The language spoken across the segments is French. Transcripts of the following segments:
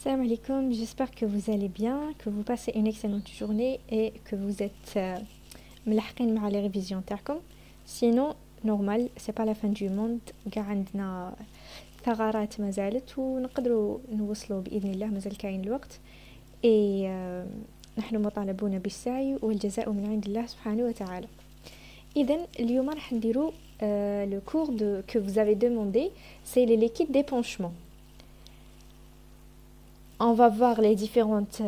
Salam alaikum, j'espère que vous allez bien, que vous passez une excellente journée et que vous êtes ملحقين مع les révisions تاعكم. Sinon, normal, c'est pas la fin du monde, قاع عندنا ثغرات ما زالت ونقدروا نوصلوا بإذن الله، مازال كاين الوقت. et نحن مطالبون بالسعي والجزاء من عند الله سبحانه وتعالى. إذن اليوم راح نديرو le cours que vous avez demandé, c'est les liquides d'épanchement. On va voir les différentes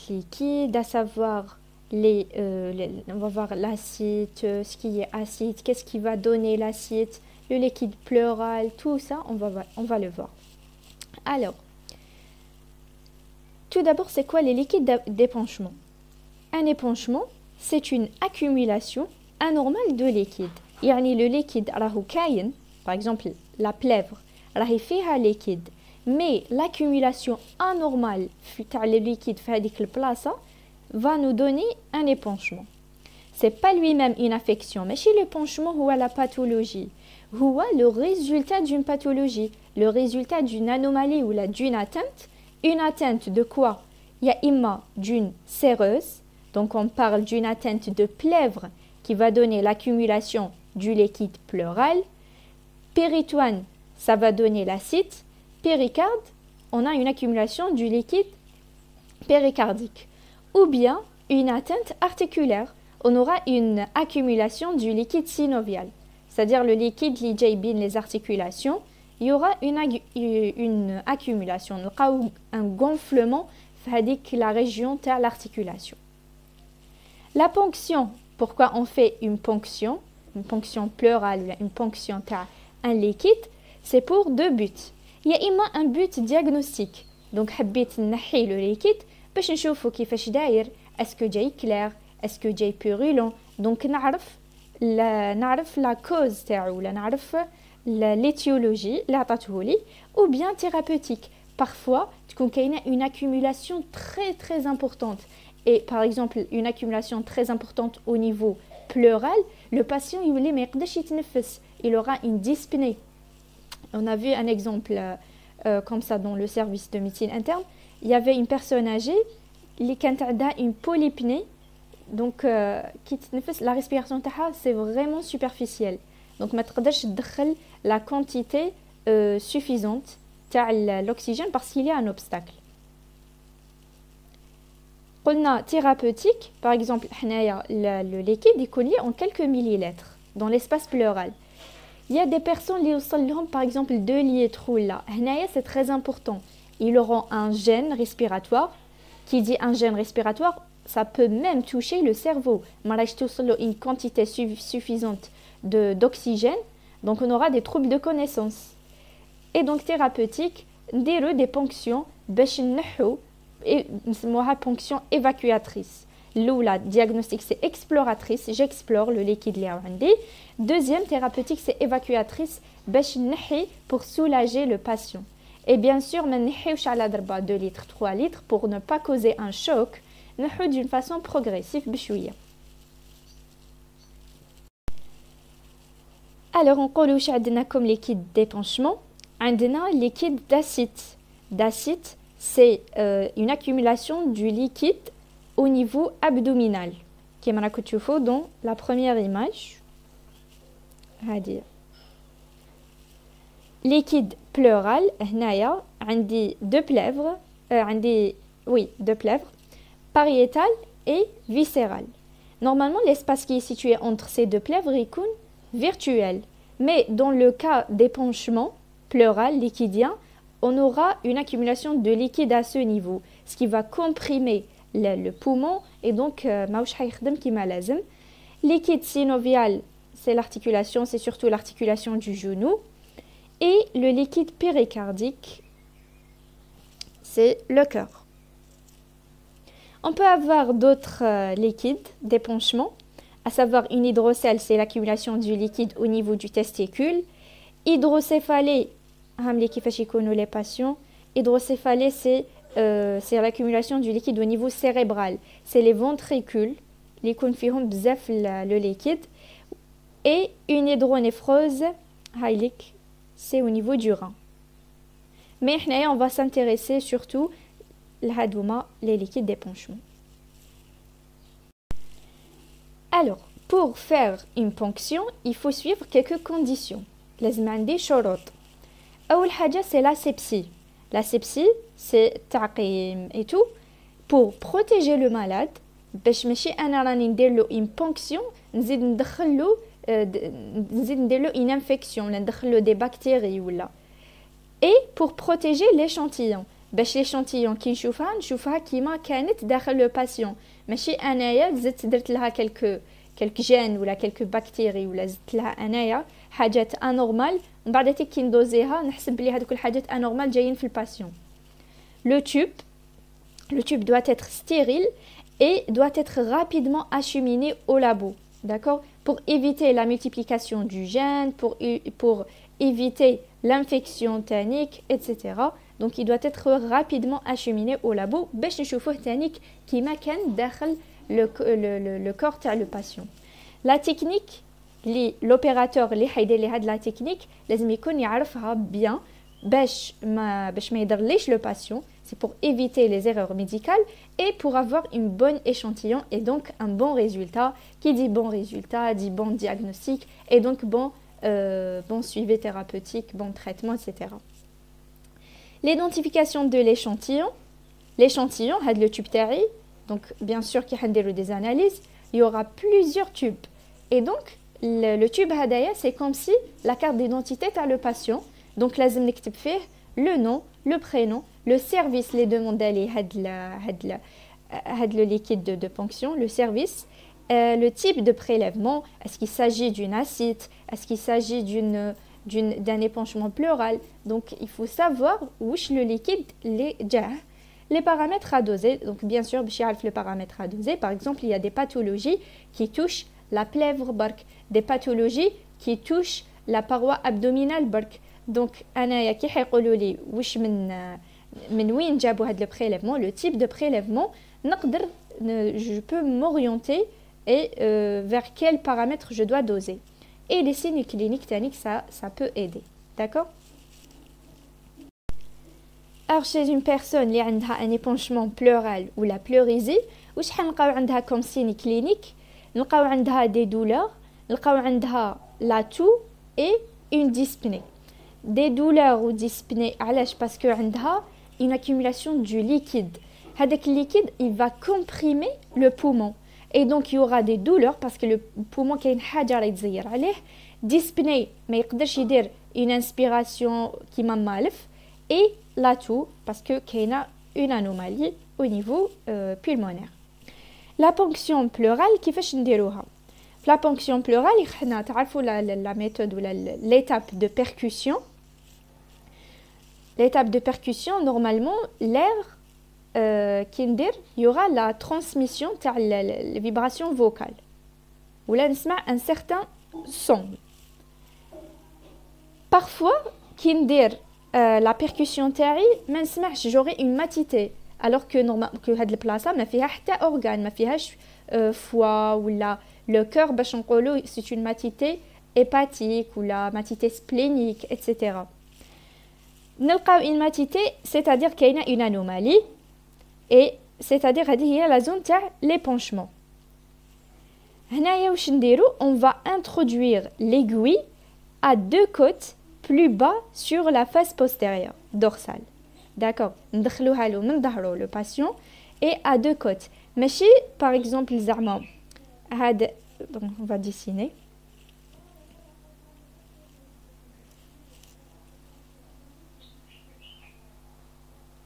liquides, à savoir on va voir l'acide, ce qui est acide, qu'est-ce qui va donner l'acide, le liquide pleural, tout ça, on va le voir. Alors, tout d'abord, c'est quoi les liquides d'épanchement? Un épanchement, c'est une accumulation anormale de liquide. يعني le liquide راهو كاين, par exemple la plèvre راهي فيها liquide, mais l'accumulation anormale تاع le liquide في هذيك البلاصه va nous donner un épanchement. C'est pas lui-même une affection, ماشي l'épanchement هو la pathologie, هو le résultat d'une pathologie, le résultat d'une anomalie ou d'une atteinte. Une atteinte de quoi? Il y a imma d'une séreuse, donc on parle d'une atteinte de plèvre qui va donner l'accumulation du liquide pleural. Péritoine, ça va donner l'acide. Péricarde, on a une accumulation du liquide péricardique. Ou bien une atteinte articulaire, on aura une accumulation du liquide synovial, c'est-à-dire le liquide qui jaybine les articulations. Il y aura une accumulation, un gonflement dans la région de l'articulation. La ponction, pourquoi on fait une ponction pleurale ou une ponction d'un liquide? C'est pour deux buts. Il y a un but diagnostique. Donc, حبيت نحي le liquide باش نشوفوا كيفاش داير, est-ce que جاي clair, est-ce que جاي purulent. Donc, نعرف la cause تاعو, ولا نعرف l'étiologie اللي عطاته لي, ou bien thérapeutique. Parfois, تكون كاينه une accumulation très très importante. Et par exemple, une accumulation très importante au niveau pleural, le patient يولي ما يقدرش يتنفس, il aura une dyspnée. On a vu un exemple comme ça dans le service de médecine interne. Il y avait une personne âgée qui a une polypnée, donc la respiration تاعها c'est vraiment superficielle. Donc ما تقدرش تدخل la quantité suffisante تاع l'oxygène parce qu'il y a un obstacle. قلنا thérapeutique, par exemple حنايا le liquide يكون لي en quelques millilitres dans l'espace pleural. Il y a des personnes qui ont par exemple 2 litres ou là. C'est très important. Ils auront un gène respiratoire. Qui dit un gène respiratoire, ça peut même toucher le cerveau. Une quantité suffisante d'oxygène. Donc on aura des troubles de connaissance. Et donc thérapeutique, des ponctions, et ponction évacuatrice. La diagnostic c'est exploratrice, j'explore le liquide li عندي. Deuxième thérapeutique c'est évacuatrice, باش نحي pour soulager le patient. Et bien sûr ما نحيوش على ضربة 2 litres 3 litres pour ne pas causer un choc, نحو d'une façon progressive بشوية. Alors on نقولوا واش عندنا comme liquide d'épanchement. عندنا liquide d'acide. D'acide c'est une accumulation du liquide au niveau abdominal, qui est dans la première image. Liquide pleural, هنايا عندي deux plèvres, deux plèvres, pariétale et viscérale. Normalement, l'espace qui est situé entre ces deux plèvres est virtuel, mais dans le cas d'épanchement pleural liquidien, on aura une accumulation de liquide à ce niveau, ce qui va comprimer le poumon et donc ماوش حيخدم كيما لازم. Liquide synovial, c'est l'articulation, c'est surtout l'articulation du genou. Et le liquide péricardique, c'est le cœur. On peut avoir d'autres liquides d'épanchement, à savoir une hydrocèle, c'est l'accumulation du liquide au niveau du testicule. Hydrocéphalée, كيفاش يكونوا les patients. Hydrocéphalée, c'est l'accumulation du liquide au niveau cérébral. C'est les ventricules, les confirment bzaf le liquide. Et une hydronéphrose, c'est au niveau du rein. mais on va s'intéresser surtout les liquides d'épanchement. Alors, pour faire une ponction, il faut suivre quelques conditions. لازم عندي شروط. أول حاجة c'est l'asepsie. L'asepsie c'est تعقيم et tout pour protéger le malade باش ماشي أنا راني ندير له une ponction نزيد ندخل له une infection ولا ندخل له des bactéries ولا. Et pour protéger l'échantillon باش l'échantillon كي نشوفها كيما كانت داخل le patient ماشي أنايا زدت درت لها quelques gènes ولا quelques bactéries ولا زدت لها أنايا حاجات انورمال ومن بعد كي ندوزيها نحسب بلي هذوك الحاجات انورمال جايين في الباسيون. Le tube doit être stérile et doit être rapidement acheminé au labo, d'accord, pour éviter la multiplication du gène, pour éviter l'infection tannique, etc. Donc il doit être rapidement acheminé au labo باش نشوفوه تانيك كيما كان داخل le corps تاع le patient. La technique l'opérateur اللي حيدير لي هاد لا تكنيك لازم يكون يعرفها bien باش ما يضرليش le patient. C'est pour éviter les erreurs médicales et pour avoir une bonne échantillon et donc un bon résultat. Qui dit bon résultat dit bon diagnostic et donc bon suivi thérapeutique, bon traitement, etc. L'identification de l'échantillon. L'échantillon, le tube تاعي, donc bien sûr qu'il y a des analyses, il y aura plusieurs tubes. Et donc le tube hadaya, c'est comme si la carte d'identité à le patient. Donc لازم نكتب فيه le nom, le prénom, le service les demande d'aller le liquide de ponction, le service, le type de prélèvement, est-ce qu'il s'agit d'une acide, est-ce qu'il s'agit d'un épanchement pleural. Donc il faut savoir où le liquide les paramètres à doser. Donc bien sûr le paramètre à doser. Par exemple, il y a des pathologies qui touchent la plèvre bark, des pathologies qui touchent la paroi abdominale bark. Donc أنا كي حيقولوا لي واش من وين جابوا هذا البريلèvement, le type de prélèvement, je peux m'orienter et vers quel paramètre je dois doser. Et les signes cliniques tanniques, ça peut aider. D'accord? Alors chez une personne qui a un épanchement pleural ou la pleurésie, واش حنلقاو عندها comme signe clinique? نلقاو عندها des douleurs, نلقاو عندها la toux et une dyspnée. Des douleurs ou dyspnée, parce que عندها une accumulation du liquide. هذاك liquide, il va comprimer le poumon. Et donc il y aura des douleurs parce que le poumon كاين حاجة راه يتزير عليه. Dyspnée, ما يقدرش يدير une inspiration كيما مالف. Et la toux, parce que كاينة une anomalie au niveau pulmonaire. La ponction pleurale, كيفاش نديروها؟ La ponction pleurale, حنا تعرفوا la méthode ou l'étape de percussion. L'étape de percussion, normalement, l'air il y aura la transmission de la vibration vocale. Ou là, on un certain son. Parfois, la percussion j'aurai une matité. Alors que cette place ما فيها حتى organe, ما فيهاش foie ou le cœur, c'est une matité hépatique ou la matité splénique, etc. نلقاو une matité, c'est-à-dire qu'il y a une anomalie, et c'est-à-dire qu'il y a la zone تاع l'épanchement. هنايا واش نديرو? On va introduire l'aiguille à deux côtes plus bas sur la face postérieure dorsale. D'accord? ندخلوها له من ظهرو le patient et à deux côtes. ماشي par exemple زعما هاد on va dessiner.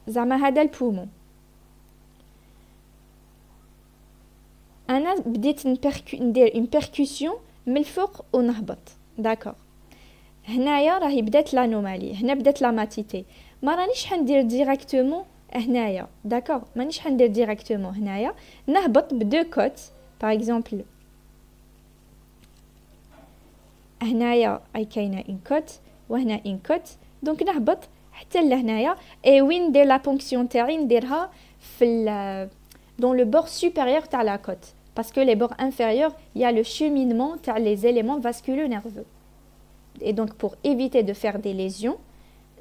زعما هذا البومون. انا بديت ندير une percussion من الفوق ونهبط. داكور. هنايا راهي بدات لانومالي، هنا بدات لا ماتيتي. ما رانيش حندير ديريكتومون هنايا. داكور؟ مانيش حندير ديريكتومون هنايا، نهبط بدو كوت. باغ اكزومبل هنايا اي كاينه ان كوت وهنا ان كوت، دونك نهبط حتى لهنايا. اي وين ندير لا بونكسيون تاعي نديرها في dans le bord supérieur تاع la côte, parce que les bords inférieurs il y a le cheminement تاع les éléments vasculo-nerveux. Et donc pour éviter de faire des lésions,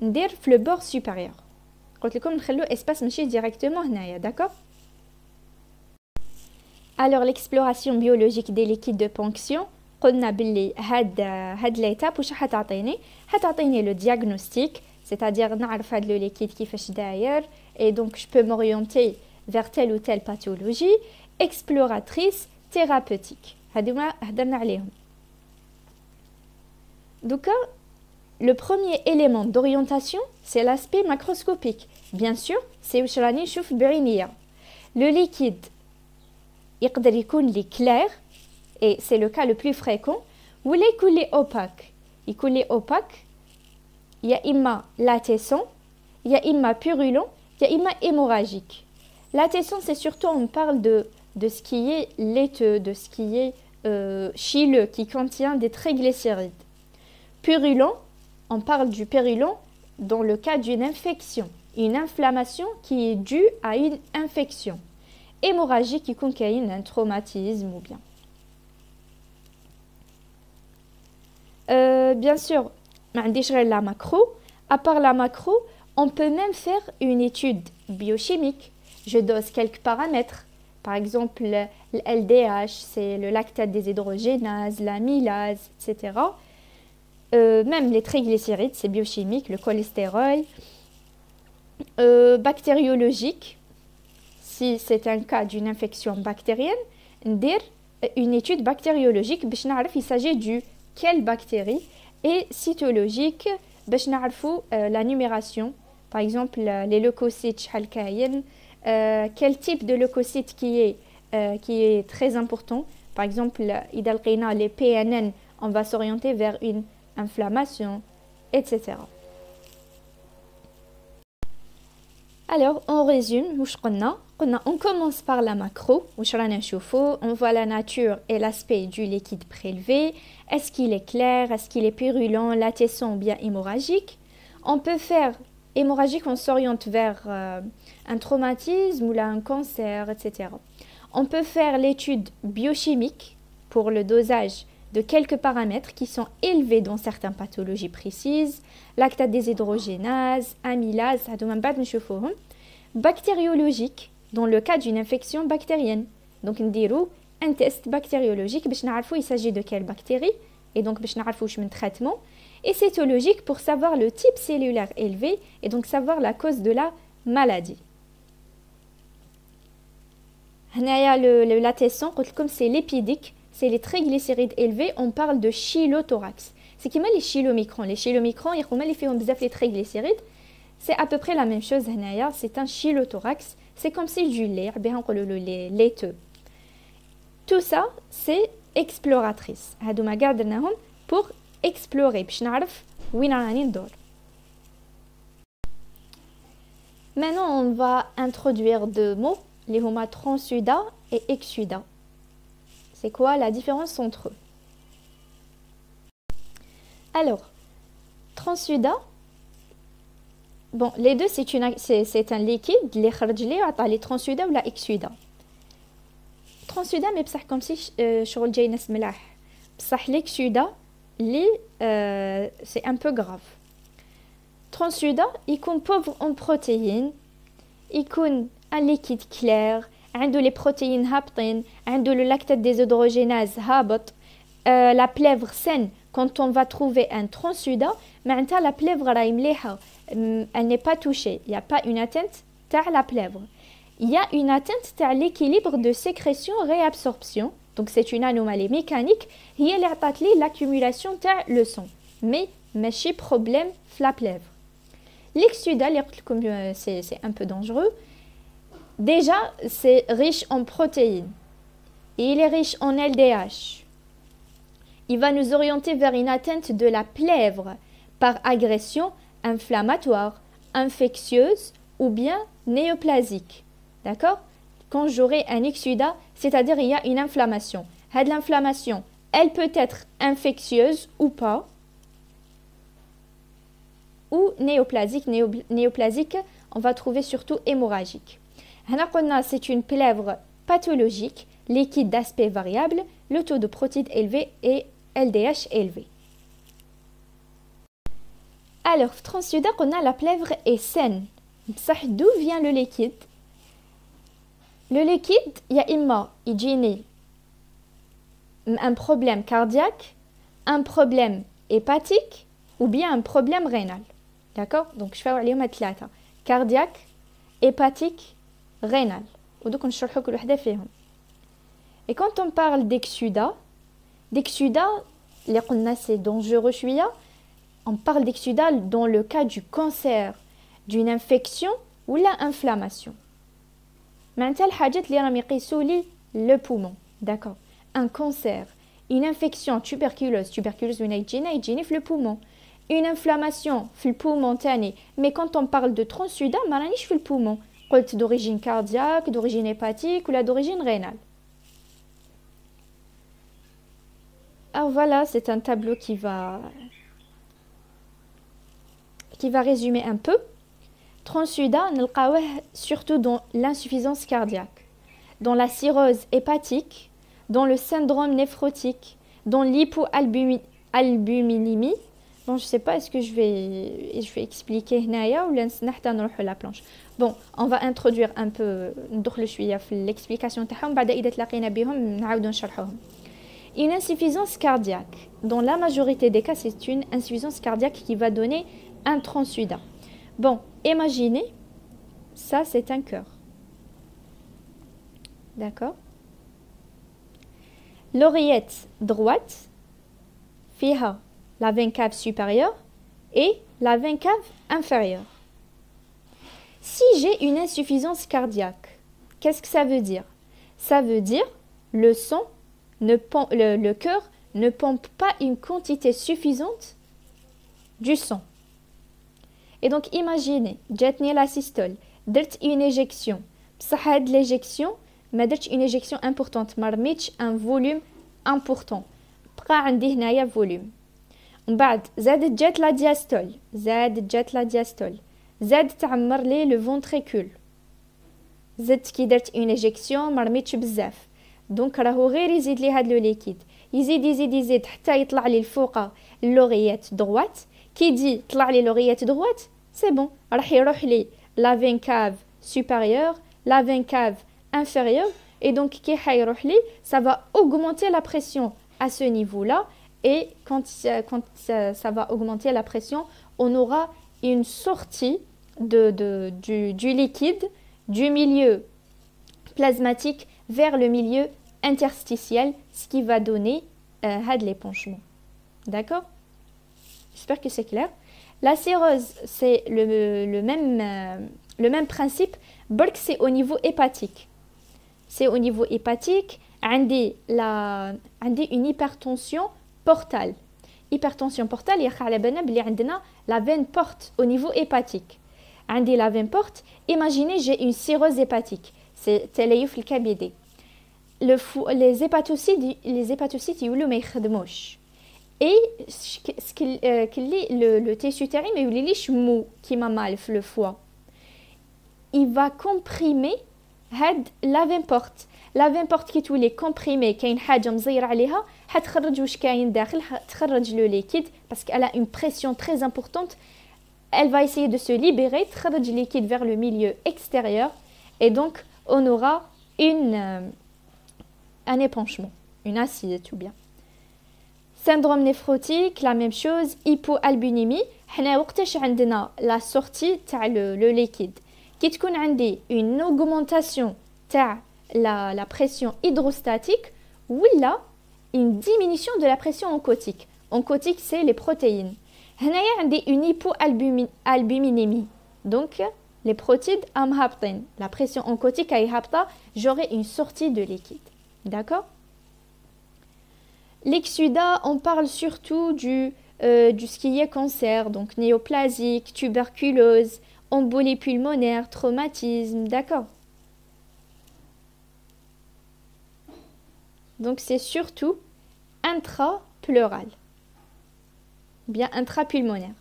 ندير في le bord supérieur. قلت لكم نخلو espace ماشي directement هنايا, d'accord? Alors l'exploration biologique des liquides de ponction, قلنا باللي هاد l'étape واش حتعطيني le diagnostic, c'est-à-dire نعرف هاد le liquide كيفاش داير et donc je peux m'orienter vers telle ou telle pathologie. Exploratrice, thérapeutique. هادوما هضرنا عليهم. دوكا le premier élément d'orientation, c'est l'aspect macroscopique. Bien sûr, c'est واش راني نشوف بعينيا. Le liquide يقدر يكون لي clair et c'est le cas le plus fréquent, ولا يكون لي opaque. يكون لي opaque, يا إما latessant, يا إما purulent, يا إما hémorragique. Latessant, c'est surtout on parle de ce qui est laiteux, de ce qui est chileux, qui contient des triglycérides. Purulent, on parle du purulent dans le cas d'une infection, une inflammation qui est due à une infection. Hémorragique qui contient un traumatisme ou bien. Bien sûr, la macro. À part la macro, on peut même faire une étude biochimique. Je dose quelques paramètres. Par exemple, le LDH, c'est le lactate déshydrogénase, l'amylase, etc. Même les triglycérides, c'est biochimique, le cholestérol. Bactériologique, si c'est un cas d'une infection bactérienne, dire une étude bactériologique, il s'agit du quelle bactérie, et cytologique, la numération, par exemple les leucocytes, quel type de leucocyte qui est très important. Par exemple, les PNN, on va s'orienter vers une inflammation, etc. Alors, on résume, on commence par la macro, on voit la nature et l'aspect du liquide prélevé. Est-ce qu'il est clair, est-ce qu'il est purulent, latessant ou bien hémorragique? On peut faire hémorragique, on s'oriente vers un traumatisme ou là, un cancer, etc. On peut faire l'étude biochimique pour le dosage de quelques paramètres qui sont élevés dans certaines pathologies précises, lactate déshydrogénase, amylase, bactériologique dans le cas d'une infection bactérienne. Donc on dit un test bactériologique, il s'agit de quelle bactérie et donc un traitement, et cytologique pour savoir le type cellulaire élevé et donc savoir la cause de la maladie. Le latessant, comme c'est lipidique, c'est les triglycérides élevés, on parle de chylothorax. C'est qui les chylomicrons. Les chylomicrons, les triglycérides, c'est à peu près la même chose. C'est un chylothorax. C'est comme si du lait, le laiteux. Tout ça, c'est exploratrice. Pour explorer. Maintenant, on va introduire deux mots, les homas transsuda et exsuda. C'est quoi la différence entre eux? Alors, transsuda, bon, les deux, c'est un liquide, les transsuda ou la exsuda. Transsuda, mais comme si je le disais, l'exsuda, c'est un peu grave. Transsuda, il est pauvre en protéines, il est un liquide clair, عنده les protéines هابطين, عنده le lactate déshydrogénase هابط, la plèvre saine. Quand on va trouver un transsuda, la plèvre elle n'est pas touchée, il n'y a pas une atteinte à la plèvre. Il y a une atteinte à l'équilibre de sécrétion-réabsorption, donc c'est une anomalie mécanique, qui est l'accumulation de le sang, mais pas problème de la plèvre. L'exsuda, c'est un peu dangereux. Déjà, c'est riche en protéines. Et il est riche en LDH. Il va nous orienter vers une atteinte de la plèvre par agression inflammatoire, infectieuse ou bien néoplasique. D'accord? Quand j'aurai un exsudat, c'est-à-dire il y a une inflammation. L'inflammation, elle peut être infectieuse ou pas, ou néoplasique. Néoplasique, on va trouver surtout hémorragique. C'est une plèvre pathologique, liquide d'aspect variable, le taux de protéines élevé et LDH élevé. Alors, transsuda, on a la plèvre est saine. D'où vient le liquide? Le liquide, il y a imma, un problème cardiaque, un problème hépatique ou bien un problème rénal. D'accord? Donc, je fais les ثلاثة. Cardiaque, hépatique, rénal. ودوك نشرحوا كل وحده فيهم. Et quand on parle d'exsudat, les قلنا c'est dangereux شوية. On parle d'exsudat dans le cas du cancer, d'une infection ou la inflammation. معناتها الحاجات اللي راهم يقيسوا لي le poumon. D'accord? Un cancer, une infection, tuberculose وين يجيني في le poumon. Une inflammation في le poumon تاني. Mais quand on parle de transsudat, ما رانيش في le poumon. قلت d'origine cardiaque, d'origine hépatique ou la d'origine rénale. Alors voilà, c'est un tableau qui va résumer un peu. Transsudat, نلقاوه surtout dans l'insuffisance cardiaque, dans la cirrhose hépatique, dans le syndrome néphrotique, dans l'hypoalbuminémie. Bon, je sais pas, est-ce que je vais expliquer هنايا ولا نحتاج نروح la planche. Bon, on va introduire un peu ندخلوا شويه في l'explication تاعهم بعد اذا تلاقينا بهم نعاودوا نشرحوهم. Une insuffisance cardiaque. Dans la majorité des cas, c'est une insuffisance cardiaque qui va donner un transsudat. Bon, imaginez, ça c'est un cœur. D'accord? L'oreillette droite, fiha la veine cave supérieure et la veine cave inférieure. Si j'ai une insuffisance cardiaque, qu'est-ce que ça veut dire? Ça veut dire le cœur ne pompe pas une quantité suffisante du sang. Et donc imaginez, جاتني la systole, درت une éjection. بصح هاد l'éjection ما درتش une éjection importante, ما رميتش un volume important. بقى عندي هنايا volume. ومن بعد زادت جات la diastole. زاد تعمر لي le ventricule. زدت كي درت une éjection ما رميتش بزاف. دونك راهو غير يزيد لي هاد لو ليكيد. يزيد حتى يطلع لي الفوق l'oreillette droite. كي دي طلع لي l'oreillette droite, c'est bon. راح يروح لي la veine cave supérieure, la veine cave inférieure. Et donc, كي حيروح لي, ça va augmenter la pression à ce niveau-là. Et quand ça va augmenter la pression, on aura une sortie du liquide du milieu plasmatique vers le milieu interstitiel, ce qui va donner l'épanchement. D'accord? J'espère que c'est clair. La cirrhose, c'est le même principe, برك c'est au niveau hépatique. C'est au niveau hépatique, عندي une hypertension portale. Hypertension portale, il y a la veine porte au niveau hépatique. عندي la veine porte, imaginez j'ai une cirrhose hépatique. C'est تليف الكبدي. Les hépatocytes يولوا ما يخدموش. Et le tissu utérin ما يوليش mou qui m'a mal le foie. Il va comprimer la veine porte. La veine porte qui تولي comprimée كاين حاجه مزيره عليها حتخرج واش كاين داخل تخرج le liquide parce qu'elle a une pression très importante. Elle va essayer de se libérer, تخرج le liquide vers le milieu extérieur et donc on aura un épanchement, une acidité ou bien. Syndrome néphrotique, la même chose. Hypoalbuminémie, حنا وقتاش عندنا la sortie تاع le liquide. كي تكون عندي une augmentation تاع la pression hydrostatique ou là une diminution de la pression oncotique. Oncotique, c'est les protéines. هنايا عندي une hypoalbuminémie. Donc les protides am هابطين. La pression oncotique est هابطة, j'aurai une sortie de liquide. D'accord? L'exsudat, on parle surtout du ce qui est cancer, donc néoplasique, tuberculose, embolie pulmonaire, traumatisme, d'accord? Donc c'est surtout intrapleural, bien intrapulmonaire.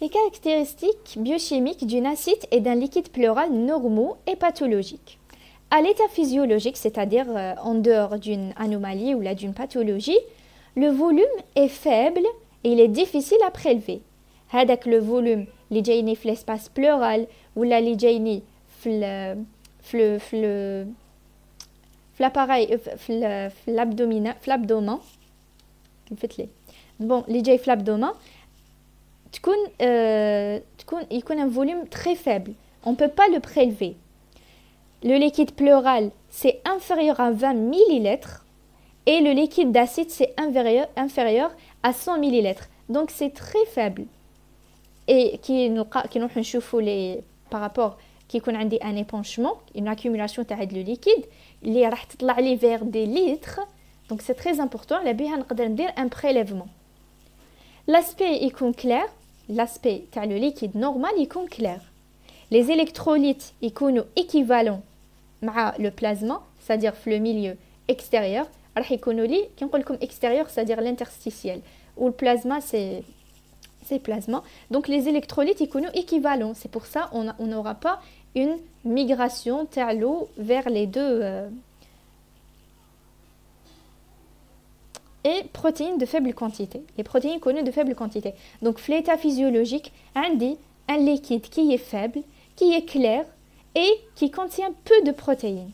Les caractéristiques biochimiques d'une acide et d'un liquide pleural normaux et pathologiques. À l'état physiologique, c'est-à-dire en dehors d'une anomalie ou d'une pathologie, le volume est faible et il est difficile à prélever. هذاك le volume اللي جايني في l'espace pleural ولا اللي جايني في l'appareil في l'abdomen كيفت لي bon اللي جاي في l'abdomen يكون un volume très faible. On ne peut pas le prélever. Le liquide pleural, c'est inférieur à 20 millilitres et le liquide d'acide, c'est inférieur à 100 millilitres. Donc, c'est très faible. Et par rapport qui يكون عندي un épanchement, une accumulation de liquide, اللي راح تطلع لي vers des litres. Donc, c'est très important. على بها نقدر ندير un prélèvement. L'aspect يكون clair. L'aspect car le liquide normal يكون clair. Les électrolytes يكونوا équivalents مع le plasma, c'est-à-dire le milieu extérieur. راح يكونوا لي كي نقول لكم extérieur, c'est-à-dire l'interstitiel. Ou le plasma c'est plasma. Donc les électrolytes يكونوا équivalents. C'est pour ça on n'aura pas une migration de l'eau vers les deux et protéines de faible quantité. Les protéines connues de faible quantité. Donc, l'état physiologique, on dit un liquide qui est faible, qui est clair et qui contient peu de protéines.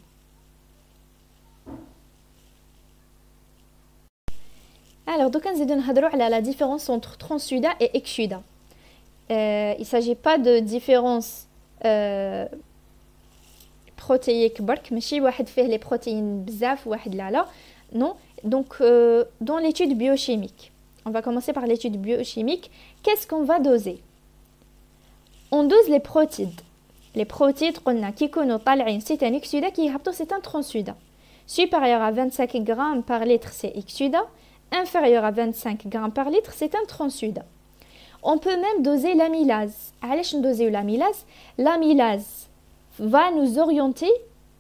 Alors, donc, on va la différence entre transsuda et exsuda. Il ne s'agit pas de différence protéique, mais si on fait les protéines bzaf, non. Donc, dans l'étude biochimique, on va commencer par l'étude biochimique. Qu'est-ce qu'on va doser? On dose les protides. Les protides, c'est un exsudat qui c'est un transsudat. Supérieur à 25 grammes par litre, c'est exsudat. Inférieur à 25 grammes par litre, c'est un transsudat. On peut même doser l'amylase. Allez, doser l'amylase. L'amylase va nous orienter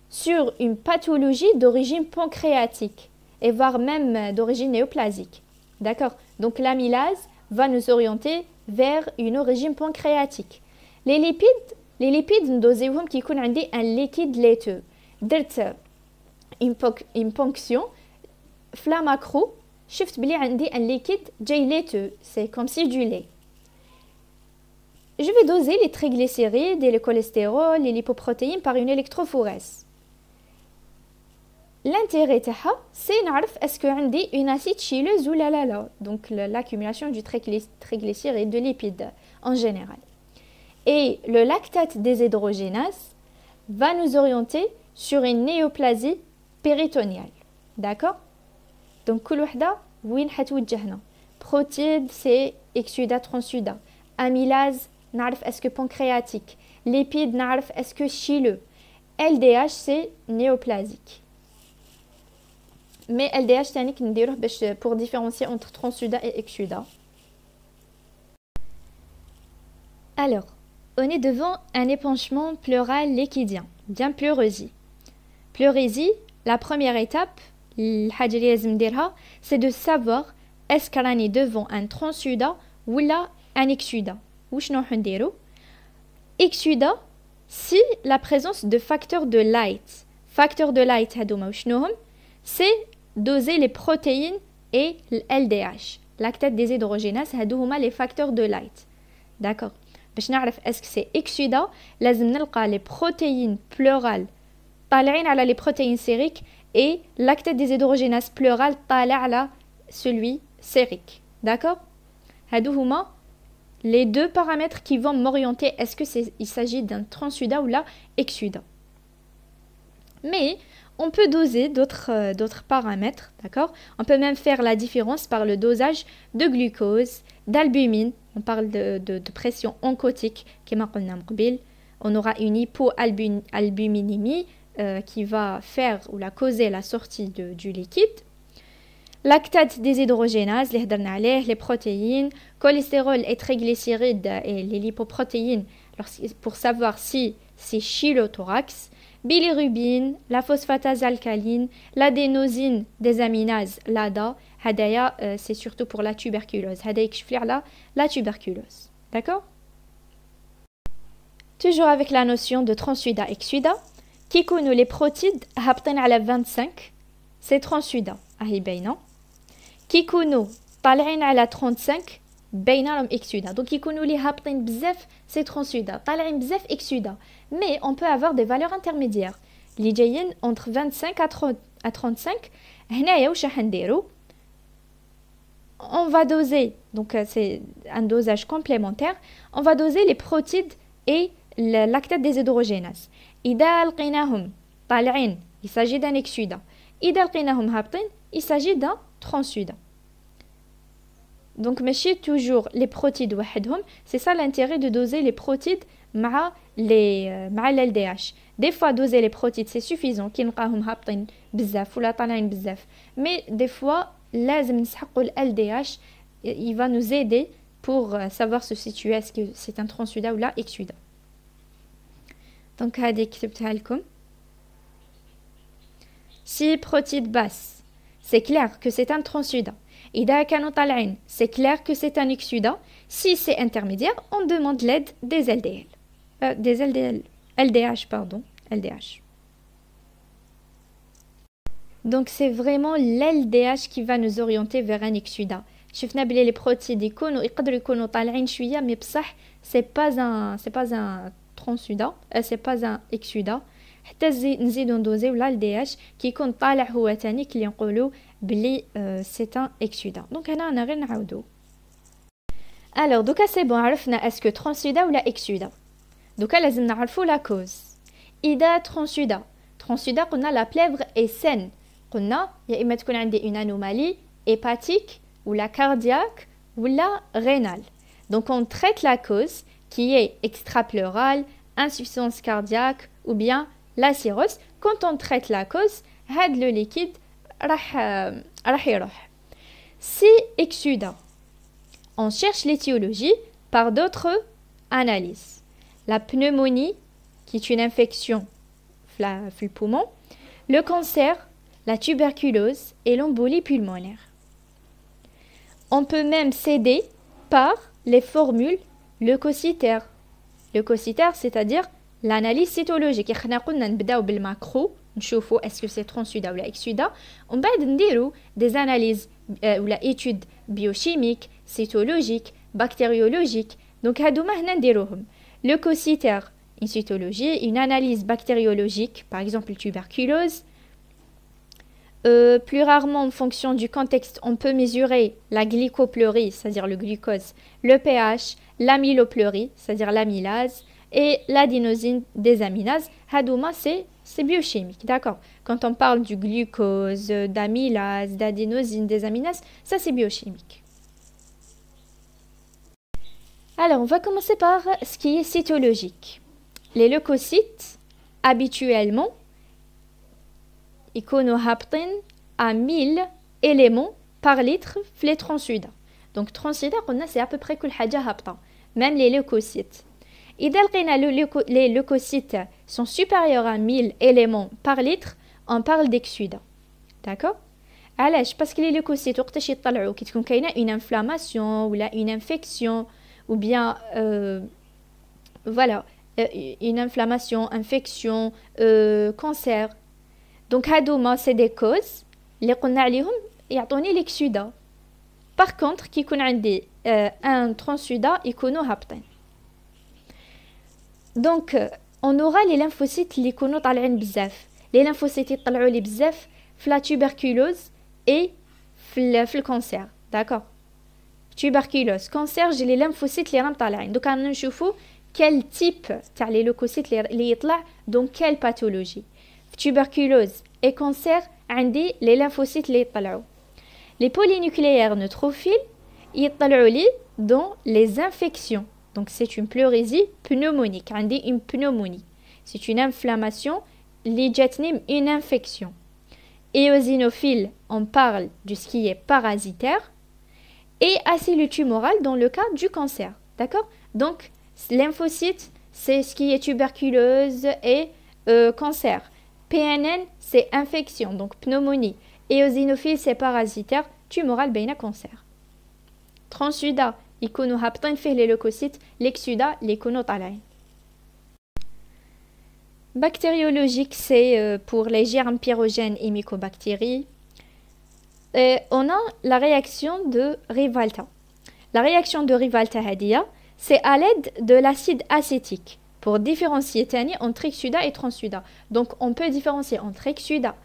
sur une pathologie d'origine pancréatique et voire même d'origine néoplasique. D'accord? Donc l'amylase va nous orienter vers une origine pancréatique. Les lipides nous dosons qui ont un liquide laiteux. Dirt une ponction, fla macro, shift bli un liquide jay laiteux, c'est comme si du lait. Je vais doser les triglycérides et le cholestérol et lipoprotéines par une électrophorèse. L'intérêt c'est est-ce que j'ai une acide chileuse ou la. Donc l'accumulation du triglycéride et de lipides en général. Et le lactate déshydrogénase va nous orienter sur une néoplasie péritoniale. D'accord? Donc كل وحدة وين حتوجهنا. Protide c'est exsudat transsudat. Amylase نعرف est-ce que pancréatique. Lipide نعرف est-ce que chileux. LDH c'est néoplasique. Mais LDH c'est pour différencier entre transsudat et exsudat. Alors, on est devant un épanchement pleural liquidien, bien pleurésie. Pleurésie, la première étape, c'est de savoir est-ce qu'on est devant un transsudat ou là un exsudat. Exsudat, si la présence de facteurs de light. Facteurs de light, c'est doser les protéines et l'LDH. Lactate déshydrogénase, c'est les facteurs de light. D'accord. باش نعرف est-ce que c'est exsudat, لازم نلقى les protéines pleurales طالعين على les protéines sériques et lactate déshydrogénase pleurale طالع على celui sérique. D'accord. هادو هما les deux paramètres qui vont m'orienter est-ce que il s'agit d'un transsudat ou là exsudat. Mais on peut doser d'autres paramètres, d'accord? On peut même faire la différence par le dosage de glucose, d'albumine. On parle de pression oncotique, on aura une hypoalbuminémie qui va faire ou la causer la sortie du liquide. Lactate déshydrogénase, les protéines, cholestérol et triglycérides et les lipoprotéines pour savoir si c'est chylothorax. Bilirubine, la phosphatase alcaline, l'adénosine des aminases, l'ADA, c'est surtout pour la tuberculose. La tuberculose. D'accord? Toujours avec la notion de transsudat exsudat, qui connaît les protides à la 25, c'est transsudat. Qui connaît طالعين على 35 باينه راهم اكسودا دونك يكونوا لي هابطين بزاف سي ترانسودا طالعين بزاف اكسودا مي اون بو افوار دي فالور انترميديير اللي جايين entre 25 à 35 هنايا واش راح نديرو on va doser donc c'est un dosage complémentaire on va doser les protides et le lactate déshydrogénase إذا لقيناهم طالعين il s'agit d'un exudat إذا لقيناهم هابطين il s'agit d'un transsudat donc ماشي toujours les protides وحدهم c'est ça l'intérêt de doser les protides مع LDH des fois doser les protides c'est suffisant كي نلقاهم هابطين بزاف ولا طالعين بزاف mais des fois لازم نسحقوا ال LDH il va nous aider pour savoir se situer est-ce que c'est un transsudat ou la exudat donc هذه كتبتها لكم si protide basse c'est clair que c'est un transsudat إذا كانوا طالعين c'est clair que c'est un exudat si c'est intermédiaire on demande l'aide des LDL des LDH pardon LDH donc c'est vraiment l'LDH qui va nous orienter vers un exudat شفنا بلي les protides يقدروا يكونوا طالعين شويه mais بصح c'est pas un transsudat c'est pas un exudat حتى نزيدو ندوزيو لا LDH كي يكون طالع هو ثاني كي نقولوا بلي c'est un exudat donc هنا انا غير نعاودو alors دوكا سي بون عرفنا اسكو transsudat ولا exudat دوكا لازم نعرفو لا كوز إذا transsudat قلنا لا plèvre est saine قلنا يا إما تكون عندي une anomalie hépatique ou la cardiaque ou la rénale donc on traite la cause qui est extrapleurale insuffisance cardiaque ou bien la cirrhose quand on traite la cause هاد le liquide راح يروح si exudat on cherche l'étiologie par d'autres analyses la pneumonie qui est une infection du poumon, le cancer, la tuberculose et l'embolie pulmonaire. On peut même s'aider par les formules leucocytaires. Leucocytaire, c'est-à-dire l'analyse cytologique. احنا قلنا نبداو بالماكرو نشوفوا est-ce que c'est transsudat ou la exudat ومن بعد نديرو des analyses ou la études biochimiques, cytologiques, bactériologiques. Donc هادوما هنا نديروهم. Leucocytaire, une cytologie, une analyse bactériologique, par exemple tuberculose. Plus rarement, en fonction du contexte, on peut mesurer la glycopleurie, c'est-à-dire le glucose, le pH, l'amylopleurie, c'est-à-dire l'amylase, et l'adénosine des aminases. Hadouma, c'est biochimique, d'accord. Quand on parle du glucose, d'amylase, d'adénosine des aminases, ça c'est biochimique. Alors, on va commencer par ce qui est cytologique. Les leucocytes, habituellement, iconohaptine à 1000 éléments par litre les transudats. Donc, transudats, c'est à peu près كل حاجة هابطة, même les leucocytes. إذا لقينا les leucocytes sont supérieurs à 1000 éléments par litre, on parle d'exudat. D'accord? علاش؟ parce que les leucocytes وقتاش يطلعوا كي تكون كاينة une inflammation ou là une infection ou bien voilà une inflammation, infection, cancer. Donc هادوما c'est des causes اللي قلنا عليهم يعطوني l'exudat. Par contre كي يكون عندي un transsudat يكونوا هابطين. Donc on aura les lymphocytes اللي يكونوا طالعين بزاف. Les lymphocytes يطلعوا لي بزاف في la tuberculose et في le cancer. D'accord? Tuberculose, cancer, j'ai les lymphocytes اللي راهم طالعين. Donc رانا نشوفوا quel type تاع les leucocytes اللي يطلع dans quelle pathologie. Tuberculose et cancer عندي les lymphocytes اللي يطلعوا. Les polynucléaires neutrophiles يطلعوا لي dans les infections. Donc c'est une pleurésie pneumonique. عندي une pneumonie. C'est une inflammation اللي جاتني une infection. Éosinophile, on parle de ce qui est parasitaire. Et acide tumoral dans le cas du cancer. D'accord? Donc, lymphocyte, c'est ce qui est tuberculose et cancer. PNN, c'est infection, donc pneumonie. Éosinophile, c'est parasitaire, tumoral, بين cancer. Transsudat, يكونوا هابطين فيه les leucocytes, l'exudat, اللي يكونوا طالعين. Bactériologique, c'est pour les germes pyrogènes et mycobactéries. on a la réaction de Rivalta. La réaction de Rivalta Hadia, c'est à l'aide de l'acide acétique pour différencier tani entre exsudat et transsudat. Donc on peut différencier entre exsudat,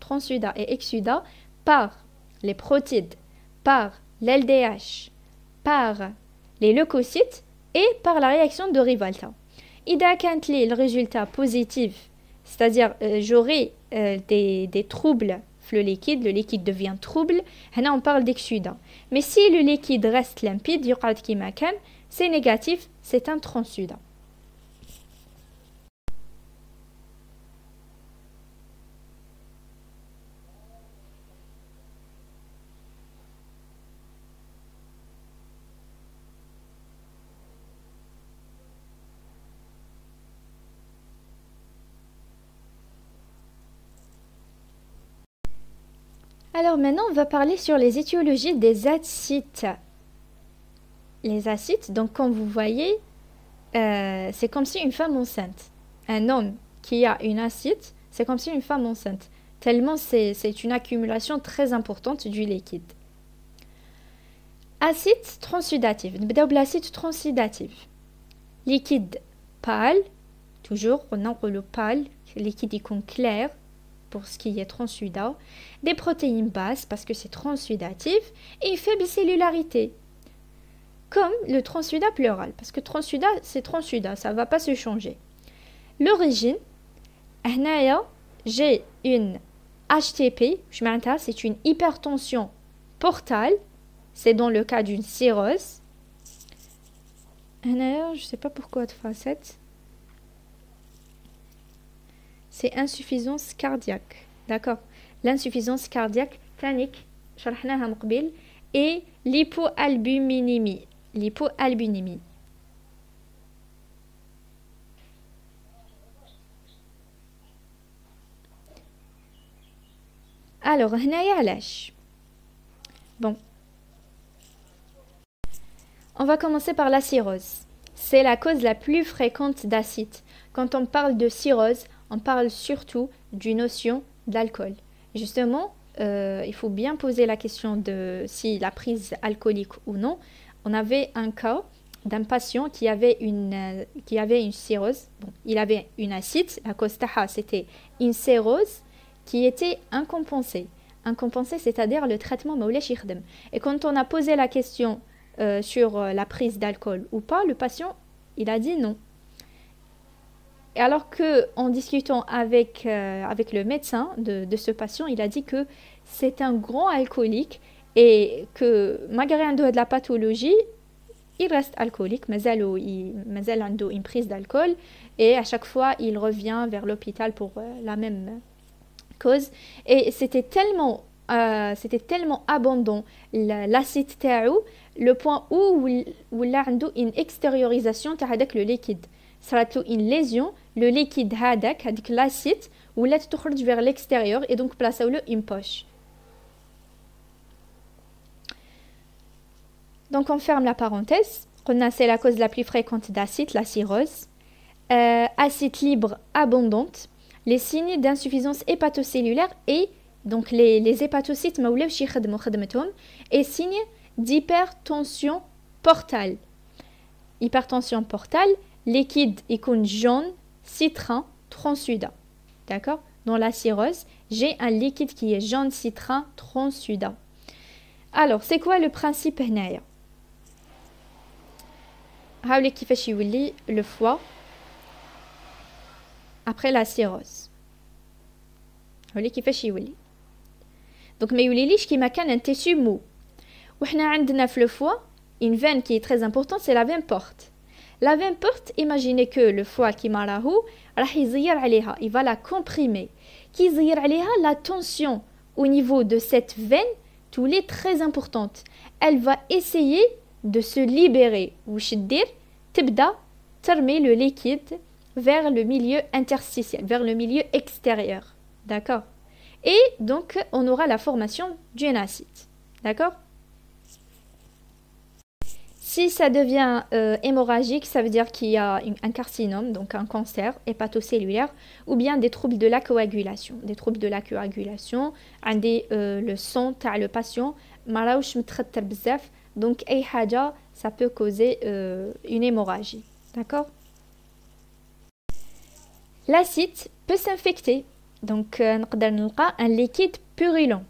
transsudat et exsudat par les protides, par l'LDH, par les leucocytes et par la réaction de Rivalta. إذا كانت لي le résultat positif, c'est-à-dire j'aurai des troubles le liquide devient trouble, là on parle d'exsudat. Mais si le liquide reste limpide, c'est négatif, c'est un transsudat. Alors maintenant, on va parler sur les étiologies des acides. Les acides, donc comme vous voyez, c'est comme si une femme enceinte. Un homme qui a une acide, c'est comme si une femme enceinte. Tellement c'est une accumulation très importante du liquide. Acide transsudatif. نبداو بالacide transsudatif. Liquide pâle, toujours on a le pâle, liquide icône clair. Pour ce qui est transsudat, des protéines basses parce que c'est transsudatif et une faible cellularité, comme le transsudat pleural, parce que transsudat c'est transsudat, ça ne va pas se changer. L'origine, j'ai une HTP, c'est une hypertension portale, c'est dans le cas d'une cirrhose. Je ne sais pas pourquoi de facette. C'est insuffisance cardiaque, d'accord. L'insuffisance cardiaque, tanique, et l'hypoalbuminémie. L'hypoalbuminémie. Alors, bon. On va commencer par la cirrhose. C'est la cause la plus fréquente d'acide. Quand on parle de cirrhose, on parle surtout d'une notion d'alcool. Justement, il faut bien poser la question de si la prise alcoolique ou non. On avait un cas d'un patient qui avait une cirrhose. Bon, il avait une acide, la cause taha, c'était une cirrhose qui était incompensée. Incompensée, c'est-à-dire le traitement maoulesh yakhdem. Et quand on a posé la question sur la prise d'alcool ou pas, le patient, il a dit non. Et alors qu'en discutant avec le médecin de ce patient, il a dit que c'est un grand alcoolique et que malgré de la pathologie, il reste alcoolique, mais il a une prise d'alcool et à chaque fois, il revient vers l'hôpital pour la même cause. Et c'était tellement abondant l'acide taou, le point où il a une extériorisation avec le liquide. Ça a une lésion, le liquide hadak, avec l'acide, ou là tu vers l'extérieur et donc place où une poche. Donc on ferme la parenthèse. C'est la cause la plus fréquente d'acide, la cirrhose. Acide libre abondante, les signes d'insuffisance hépatocellulaire et donc les hépatocytes et signes d'hypertension portale. Hypertension portale, liquide icône jaune, citrin, transsudat. D'accord? Dans la cirrhose, j'ai un liquide qui est jaune, citrin, transsudat. Alors, c'est quoi le principe هنايا? هاولي كيفاش يولي le foie après la cirrhose. هاولي كيفاش يولي. Donc ما يوليليش كيما كان un tissu mou. وحنا عندنا في le foie une veine qui est très importante, c'est la veine porte. La veine porte, imaginez que le foie qui marahou, il va la comprimer. Qui la tension au niveau de cette veine, tout est très importante. Elle va essayer de se libérer. Ou tibda termer le liquide vers le milieu interstitiel, vers le milieu extérieur. D'accord? Et donc, on aura la formation d'une acide. D'accord? Si ça devient hémorragique, ça veut dire qu'il y a un carcinome, donc un cancer hépatocellulaire, ou bien des troubles de la coagulation. Des troubles de la coagulation, le sang تاع le patient ما راهوش متخطر بزاف, donc أي حاجة ça peut causer une hémorragie. D'accord? L'acide peut s'infecter. Donc نقدر نلقى un liquide purulent.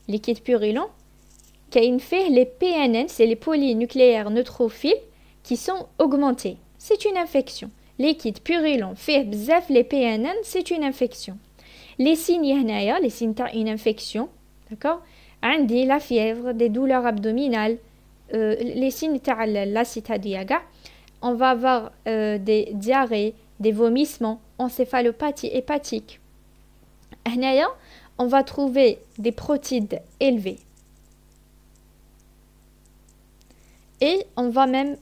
Liquide purulent, كاين فيه les PNN, c'est les polynucléaires neutrophiles qui sont augmentés. C'est une infection. Liquide purulent فيه بزاف les PNN, c'est une infection. Les signes هنايا, les signes تاع une infection, d'accord? عندي la fièvre, des douleurs abdominales, les signes تاع l'acide هادي كاع. On va avoir des diarrhées, des vomissements, encéphalopathie hépatique. هنايا, on va trouver des protides élevés. Et on va même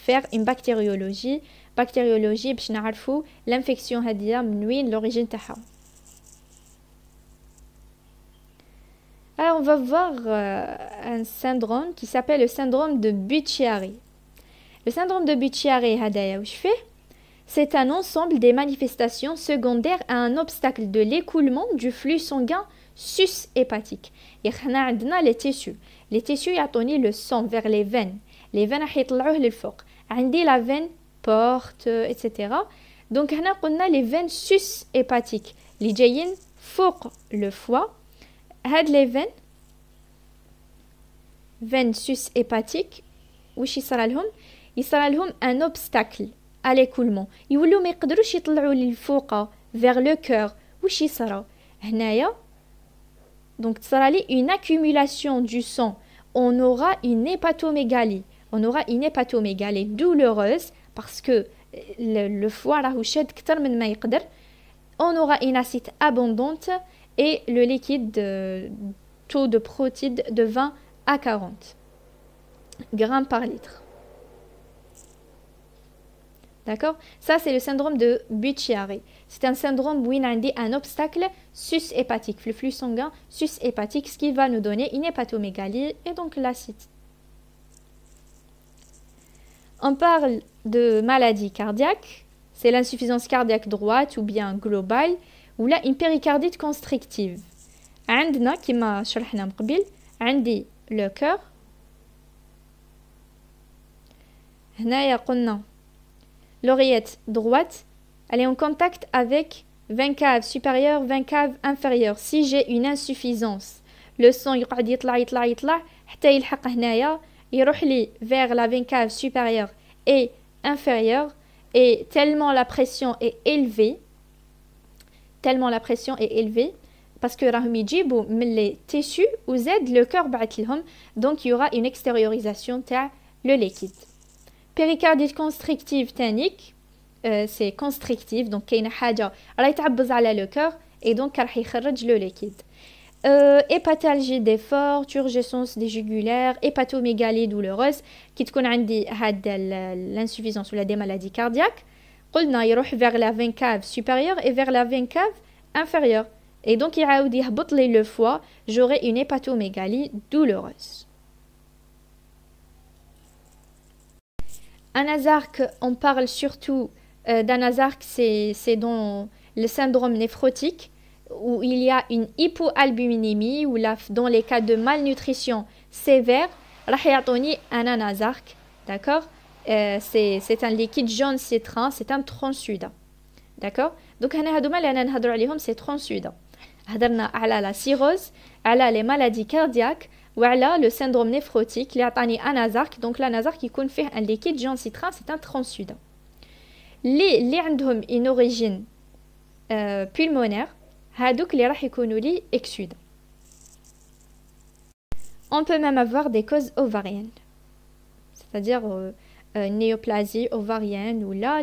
faire une bactériologie. Bactériologie, باش نعرفوا l'infection هادية من وين l'origine تاعها. Alors on va voir un syndrome qui s'appelle le syndrome de Buchiari. Le syndrome de Buchiari هدايا واش فيه؟ C'est un ensemble des manifestations secondaires à un obstacle de l'écoulement du flux sanguin sus-hépatique. يخنا عندنا les tissus. Les tissus يعطوني le sang vers les veines. Les veines راح يطلعوه للفوق. عندي la veine porte, etc. Donc هنا قلنا les veines sus-hépatiques اللي جايين فوق le foie. هاد les veines sus-hépatiques واش يصرالهم؟ يصرالهم un obstacle à l'écoulement. يولوا ما يقدروش يطلعوا للفوق vers le cœur. واش يصرا هنايا؟ donc تصرالي une accumulation du sang. On aura une hépatomégalie. On aura une hépatomégalie douloureuse parce que le foie راهو شاد كتر من ما يقدر. On aura une acide abondante et le liquide taux de protides de 20 à 40 grammes par litre. D'accord? Ça, c'est le syndrome de Buchiari. C'est un syndrome où il y a un obstacle sus-hépatique, le flux sanguin sus-hépatique, ce qui va nous donner une hépatomégalie et donc l'acide. On parle de maladie cardiaque. C'est l'insuffisance cardiaque droite ou bien globale, ou là une péricardite constrictive. عندنا كما شرحنا من قبل عندي le cœur. هنايا قلنا l'oreillette droite, elle est en contact avec 20 caves supérieures, 20 caves inférieures. Si j'ai une insuffisance, le sang يقعد يطلع حتى يلحق هنايا يروح لي vers la veine cave supérieure et inférieure, et tellement la pression est élevée, parce que راهم يجيبوا من les tissus وزاد le cœur بعت لهم, donc il y aura une extériorisation تاع le liquide. Péricardite constrictive تانيك, c'est constrictive, donc كاينه حاجه راهي تعبز على le cœur et donc راح يخرج le liquide. Hépatalgie des forts, turgescence des jugulaires, hépatomégalie douloureuse qui تكون عندي هاد l'insuffisance ou la des maladies cardiaques. قلنا يروح vers la veine cave supérieure et vers la veine cave inférieure, et donc يعاود يهبط لي le foie, j'aurai une hépatomégalie douloureuse. Un azarque, on parle surtout d'un azarque, c'est dans le syndrome néphrotique, où il y a une hypoalbuminémie, ou là, dans les cas de malnutrition sévère, راح يعطوني un anazarque, d'accord? C'est un liquide jaune citron, c'est un transudant, d'accord? donc هنا هادوما اللي انا نهضروا عليهم c'est transudant. هضرنا على la cirrhose, على les maladies cardiaques, وعلى le syndrome néphrotique اللي عطاني anazarque. donc l'anazarque يكون فيه un liquide jaune citron, c'est un transudant. اللي عندهم une origine pulmonaire, هادوك اللي راح يكونوا لي exudants. On peut même avoir des causes ovariennes, c'est-à-dire néoplasie ovarienne, ou là,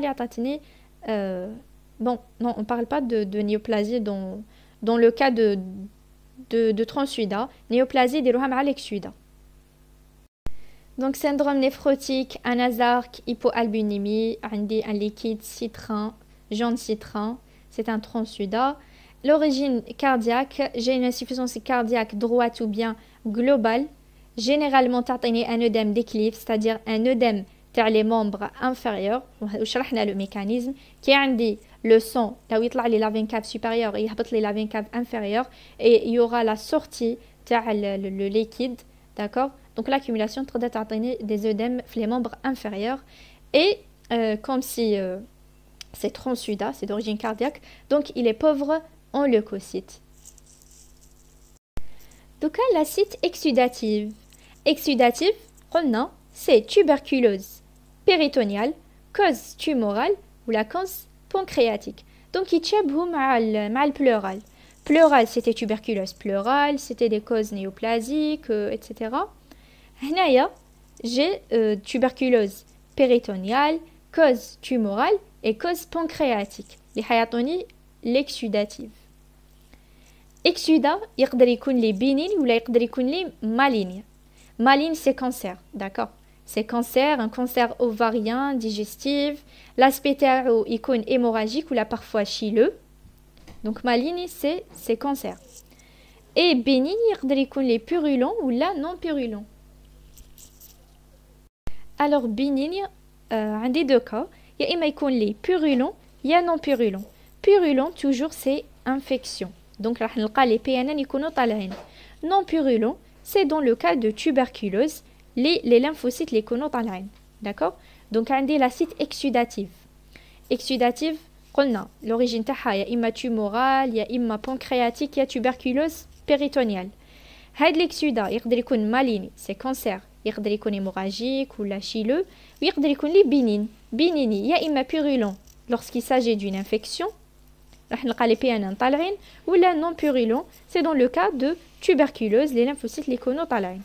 bon, non, on ne parle pas de néoplasie dans le cas de transudant. Néoplasie des roham à l'exudant. Donc, syndrome néphrotique, anazarque, hypoalbuminémie, un liquide citron, jaune citron, c'est un transudant. L'origine cardiaque, j'ai une insuffisance cardiaque droite ou bien globale. généralement تعطيني un œdème d'équilibre, c'est-à-dire un œdème تاع les membres inférieurs. وشرحنا le mécanisme كي عندي le sang là où يطلع لي la veine cave supérieure et يهبط لي la veine cave inférieure et il y aura la sortie تاع le liquide, d'accord. Donc l'accumulation تقدر تعطيني des œdèmes في les membres inférieurs et comme si c'est transsuda, c'est d'origine cardiaque, donc il est pauvre en leucocytes. Donc l'acide exsudative. Exsudative, قلنا c'est tuberculose péritonéale, cause tumorale ou la cause pancréatique. Donc يتشابهوا مع الpleural. Pleural c'était tuberculose pleurale, c'était des causes néoplasiques, etc. هنايا j'ai tuberculose péritonéale, cause tumorale et cause pancréatique. اللي حيعطوني l'exsudative. Exsudat يقدر يكون لي bénigne ولا يقدر يكون لي maligne. Maligne c'est cancer, d'accord. C'est cancer, un cancer ovarien, digestif. L'aspect تاعو يكون hémorragique ou là parfois chileux. Donc maligne c'est cancer. Et bénigne يقدر يكون لي purulent ou là non purulent. Alors bénigne عندي deux cas. يا إما يكون لي purulent يا non purulent. Purulent toujours c'est infection. Donc راح نلقى les PNN يكونوا طالعين. Non purulent c'est dans le cas de tuberculose les lymphocytes les يكونوا طالعين. D'accord. Donc عندي l'acide exsudatif. Exsudatif قلنا l'origine تاعها يا إما tumorale يا إما pancréatique يا tuberculose péritonéale. هاد l'exsudat يقدر يكون maligne c'est cancer, يقدر يكون hémorragique ou la chileux, ويقدر يكون لي bénigne. Bénigne يا إما purulent lorsqu'il s'agit d'une infection, راح نلقى les PNN طالعين, ou la non purulent, c'est dans le cas de tuberculose les lymphocytes les يكونوا طالعين.